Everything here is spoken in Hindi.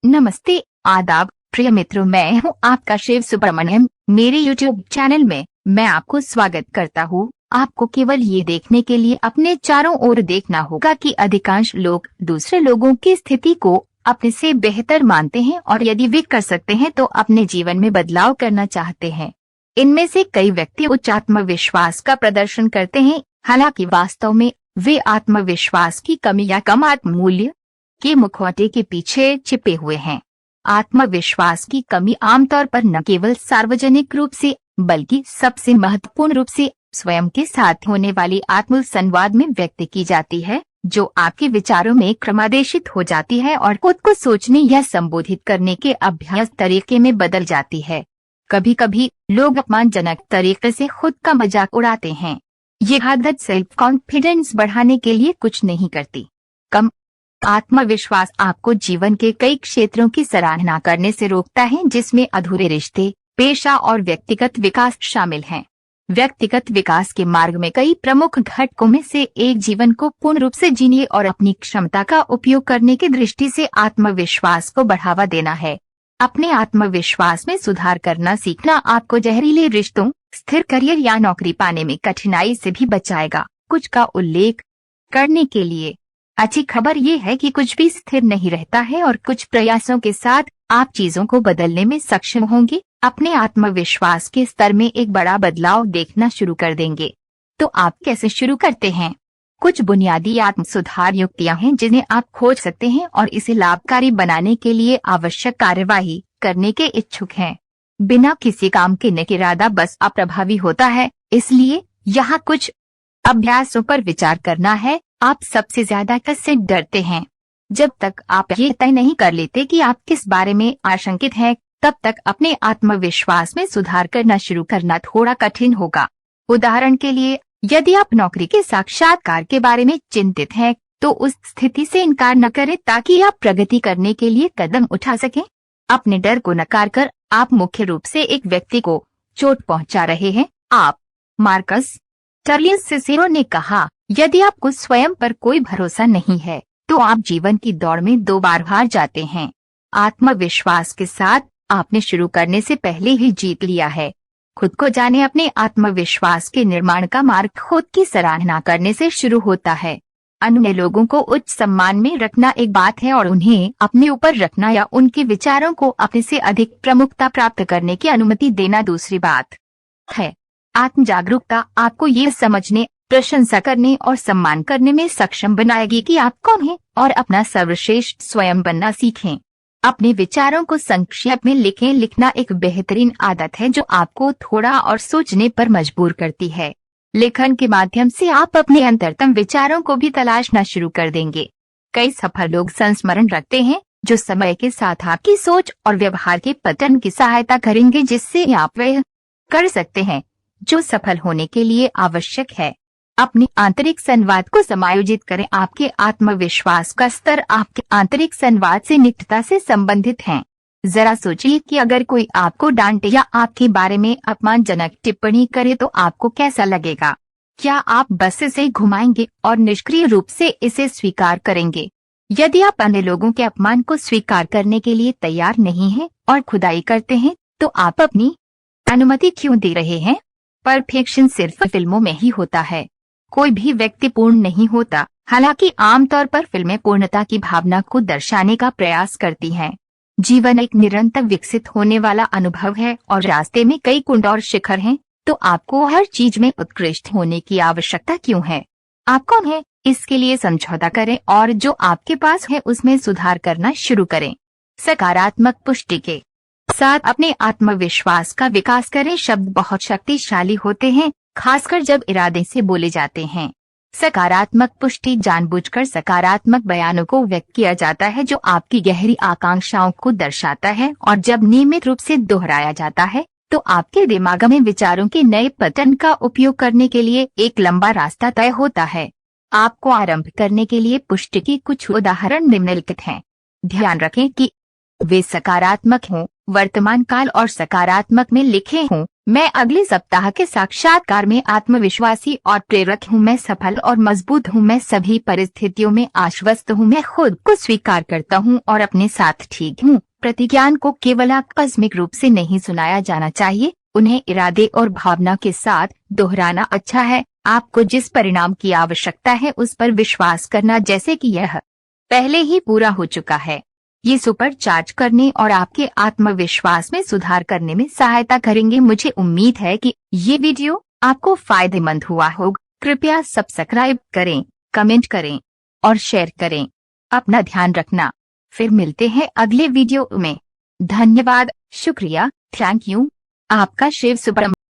नमस्ते, आदाब, प्रिय मित्रों। मैं हूं आपका शिव सुब्रमण्यम। मेरे YouTube चैनल में मैं आपको स्वागत करता हूं। आपको केवल ये देखने के लिए अपने चारों ओर देखना होगा कि अधिकांश लोग दूसरे लोगों की स्थिति को अपने से बेहतर मानते हैं और यदि वे कर सकते हैं तो अपने जीवन में बदलाव करना चाहते हैं। इनमें से कई व्यक्ति उच्च आत्मविश्वास का प्रदर्शन करते हैं, हालांकि वास्तव में वे आत्मविश्वास की कमी या कम आत्ममूल्य के मुखौटे के पीछे छिपे हुए हैं। आत्मविश्वास की कमी आमतौर पर न केवल सार्वजनिक रूप से बल्कि सबसे महत्वपूर्ण रूप से स्वयं के साथ होने वाली आत्म संवाद में व्यक्त की जाती है, जो आपके विचारों में क्रमादेशित हो जाती है और खुद को सोचने या संबोधित करने के अभ्यास तरीके में बदल जाती है। कभी कभी लोग अपमानजनक तरीके से खुद का मजाक उड़ाते हैं। ये आदत सेल्फ कॉन्फिडेंस बढ़ाने के लिए कुछ नहीं करती। कम आत्मविश्वास आपको जीवन के कई क्षेत्रों की सराहना करने से रोकता है, जिसमें अधूरे रिश्ते, पेशा और व्यक्तिगत विकास शामिल हैं। व्यक्तिगत विकास के मार्ग में कई प्रमुख घटकों में से एक जीवन को पूर्ण रूप से जीने और अपनी क्षमता का उपयोग करने की दृष्टि से आत्मविश्वास को बढ़ावा देना है। अपने आत्मविश्वास में सुधार करना सीखना आपको जहरीले रिश्तों, स्थिर करियर या नौकरी पाने में कठिनाई से भी बचाएगा। कुछ का उल्लेख करने के लिए अच्छी खबर ये है कि कुछ भी स्थिर नहीं रहता है और कुछ प्रयासों के साथ आप चीजों को बदलने में सक्षम होंगे। अपने आत्मविश्वास के स्तर में एक बड़ा बदलाव देखना शुरू कर देंगे। तो आप कैसे शुरू करते हैं? कुछ बुनियादी आत्म सुधार युक्तियां हैं जिन्हें आप खोज सकते हैं और इसे लाभकारी बनाने के लिए आवश्यक कार्यवाही करने के इच्छुक हैं। बिना किसी काम के इरादा बस अप्रभावी होता है, इसलिए यहाँ कुछ अभ्यासों पर विचार करना है। आप सबसे ज्यादा किससे डरते हैं? जब तक आप ये तय नहीं कर लेते कि आप किस बारे में आशंकित हैं, तब तक अपने आत्मविश्वास में सुधार करना शुरू करना थोड़ा कठिन होगा। उदाहरण के लिए, यदि आप नौकरी के साक्षात्कार के बारे में चिंतित हैं, तो उस स्थिति से इनकार न करें ताकि आप प्रगति करने के लिए कदम उठा सकें। अपने डर को नकार कर आप मुख्य रूप से एक व्यक्ति को चोट पहुंचा रहे हैं। आप मार्कस टर्लियस सिसेरो ने कहा, यदि आपको स्वयं पर कोई भरोसा नहीं है तो आप जीवन की दौड़ में 2 बार हार जाते हैं। आत्मविश्वास के साथ आपने शुरू करने से पहले ही जीत लिया है। खुद को जाने। अपने आत्मविश्वास के निर्माण का मार्ग खुद की सराहना करने से शुरू होता है। अन्य लोगों को उच्च सम्मान में रखना एक बात है और उन्हें अपने ऊपर रखना या उनके विचारों को अपने से अधिक प्रमुखता प्राप्त करने की अनुमति देना दूसरी बात है। आत्म जागरूकता आपको ये समझने, प्रशंसा करने और सम्मान करने में सक्षम बनाएगी कि आप कौन हैं और अपना सर्वश्रेष्ठ स्वयं बनना सीखें। अपने विचारों को संक्षेप में लिखें। लिखना एक बेहतरीन आदत है जो आपको थोड़ा और सोचने पर मजबूर करती है। लेखन के माध्यम से आप अपने अंतरतम विचारों को भी तलाशना शुरू कर देंगे। कई सफल लोग संस्मरण रखते हैं जो समय के साथ आपकी सोच और व्यवहार के पतन की सहायता करेंगे, जिससे आप वह कर सकते हैं जो सफल होने के लिए आवश्यक है। अपने आंतरिक संवाद को समायोजित करें। आपके आत्मविश्वास का स्तर आपके आंतरिक संवाद से निकटता से संबंधित है। जरा सोचिए कि अगर कोई आपको डांटे या आपके बारे में अपमानजनक टिप्पणी करे तो आपको कैसा लगेगा? क्या आप बस इसे घुमाएंगे और निष्क्रिय रूप से इसे स्वीकार करेंगे? यदि आप अन्य लोगों के अपमान को स्वीकार करने के लिए तैयार नहीं हैं और खुदाई करते हैं, तो आप अपनी अनुमति क्यों दे रहे हैं? परफेक्शन सिर्फ फिल्मों में ही होता है। कोई भी व्यक्ति पूर्ण नहीं होता, हालांकि आमतौर पर फिल्में पूर्णता की भावना को दर्शाने का प्रयास करती हैं। जीवन एक निरंतर विकसित होने वाला अनुभव है और रास्ते में कई कुंड और शिखर हैं, तो आपको हर चीज में उत्कृष्ट होने की आवश्यकता क्यों है? आप कौन हैं? इसके लिए समझौता करें और जो आपके पास है उसमें सुधार करना शुरू करें। सकारात्मक पुष्टि के साथ अपने आत्मविश्वास का विकास करें। शब्द बहुत शक्तिशाली होते हैं, खासकर जब इरादे से बोले जाते हैं। सकारात्मक पुष्टि जानबूझकर सकारात्मक बयानों को व्यक्त किया जाता है जो आपकी गहरी आकांक्षाओं को दर्शाता है, और जब नियमित रूप से दोहराया जाता है तो आपके दिमाग में विचारों के नए पैटर्न का उपयोग करने के लिए एक लंबा रास्ता तय होता है। आपको आरंभ करने के लिए पुष्टि की कुछ उदाहरण निम्नलिखित हैं। ध्यान रखें कि वे सकारात्मक हों, वर्तमान काल और सकारात्मक में लिखे हूँ। मैं अगले सप्ताह के साक्षात्कार में आत्मविश्वासी और प्रेरक हूँ। मैं सफल और मजबूत हूँ। मैं सभी परिस्थितियों में आश्वस्त हूँ। मैं खुद को स्वीकार करता हूँ और अपने साथ ठीक हूँ। प्रतिज्ञान को केवल आकस्मिक रूप से नहीं सुनाया जाना चाहिए, उन्हें इरादे और भावना के साथ दोहराना अच्छा है। आपको जिस परिणाम की आवश्यकता है उस पर विश्वास करना, जैसे कि यह पहले ही पूरा हो चुका है। ये सुपर चार्ज करने और आपके आत्मविश्वास में सुधार करने में सहायता करेंगे। मुझे उम्मीद है कि ये वीडियो आपको फायदेमंद हुआ होगा। कृपया सब्सक्राइब करें, कमेंट करें और शेयर करें। अपना ध्यान रखना। फिर मिलते हैं अगले वीडियो में। धन्यवाद, शुक्रिया, थैंक यू। आपका शिव सुब्रमण्यम।